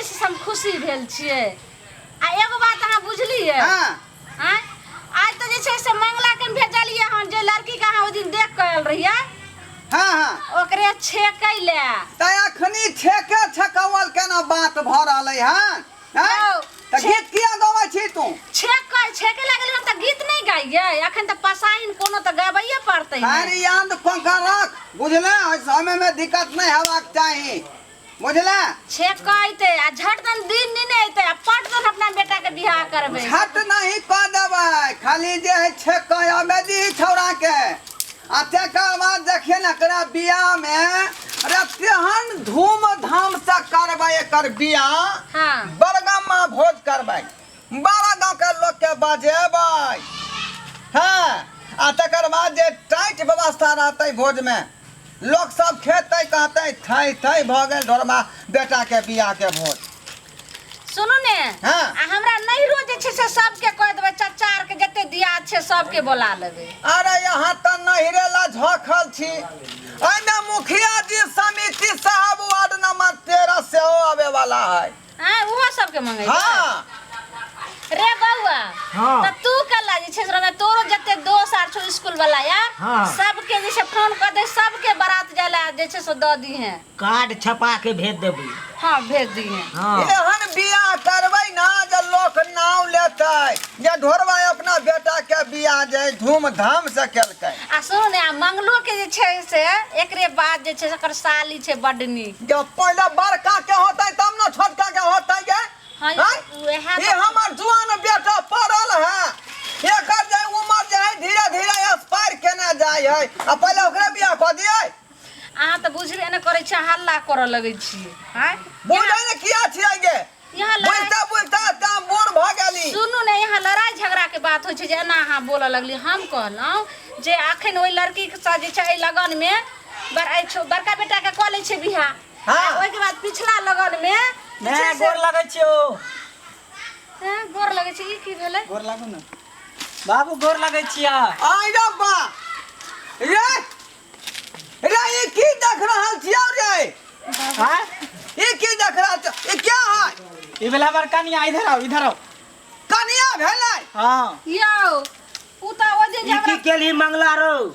से हम खुशी भेल छिए। आ एगो बात अहाँ बुझलिए? हां हां आज तो जे छै से मंगला के भेजलिए हन जे लड़की के अहाँ ओ दिन देख के आयल रहिए। हां हां ओकरे छेकै ले त अखनी छेके छकवल केना बात भ रहलै हन? हां त गीत किया गबै छी तू? छेके लागल हम त गीत नहीं गाइए। अखन त पसाइन कोनो त गाबैए पड़तै। अरे याद पंखा रख बुझले। समय में दिक्कत नहीं हेबाक चाही बुझले। छेकैते आ झटदन दिन नहीं अइते आ पटदन अपना बेटा के बियाह करबे। छट नहीं क देबै खाली जे है छेकै आबे दी छौड़ा के। आ तकर बाद देखिए न करा बियाह में अरे तेहन धूमधाम से करबै एकर बियाह। हां बड़गम्मा भोज करबै। बारह गांव के लोग के बजेबै। हां आ तकर बाद जे टाइट व्यवस्था रहतै भोज में लोग सब खेतै कहतै थै थै भ गेल ढोरमा बेटा के बियाह के भोज। सुनू ने हाँ। आ हमरा नैरो जे छै से सबके कह देबै चाचा आर के जते दियाद छै सबके बोला लेबै। अरे यहाँ त नहिरे ला झखल छी। एमे मुखिया जी समिति साहब वार्ड नंबर 13 से आवे वाला है। हां ओहो सबके मंगै छै। हाँ रे बउआ हाँ। त तू कल्ला जे छै से तोरो जते दोस्त आर छौ स्कूल वाला यार हाँ। सबके जे छै फोन कर दे सबके बारात जाला जे छै से द दी है। कार्ड छपा के भेज देबी। हां भेज दी है। हाँ एहन बियाह करबै ना जे लोक नाव लेतै जे ढोरवा अपना बेटा के बियाह जे धूमधाम से केलकै। आ सुन ने आ मंगलो के जे छै से एकरे बाद जे छै से एकर साली छै बडनी। जब पहले बड़का के होतै तब न छोटका के होतै गे। हां ये हमर जुआन बेटा पड़ल है। एकर जे उम्र जे है धीरे धीरे एक्सपायर केने जाय है। आ पहले ओकरे बियाह क दियै। अहाँ त बुझबे न करै छी हल्ला करऽ लगै छी। हां बुझै ने किया छियै गे? यहाँ बुझता बुझता त बूढ़ भ गेली। सुनू ने यहाँ लड़ाई झगड़ा के बात होइ छै जे एना अहाँ बोलऽ लगली। हम कहलहुँ जे अखन ओइ लड़की के साथ जे छै एहि लगन में बड़का बेटा के कऽ लै छै बियाह। हाँ। ओइ के बाद पिछला लगन में मैं गोर लगै छियो। गोर लगै छै ई की भेलै? गोर लागू न बाबू गोर लगै छिया। आई रे बा रे रे ये की देख रहल छियै रे? हां ये की देख रहल छ? ये क्या है? ई बेला बार कनिया इधर आओ इधर आओ। कनिया भेलै? हां यौ उ त ओ जे ई की केली मंगला रो?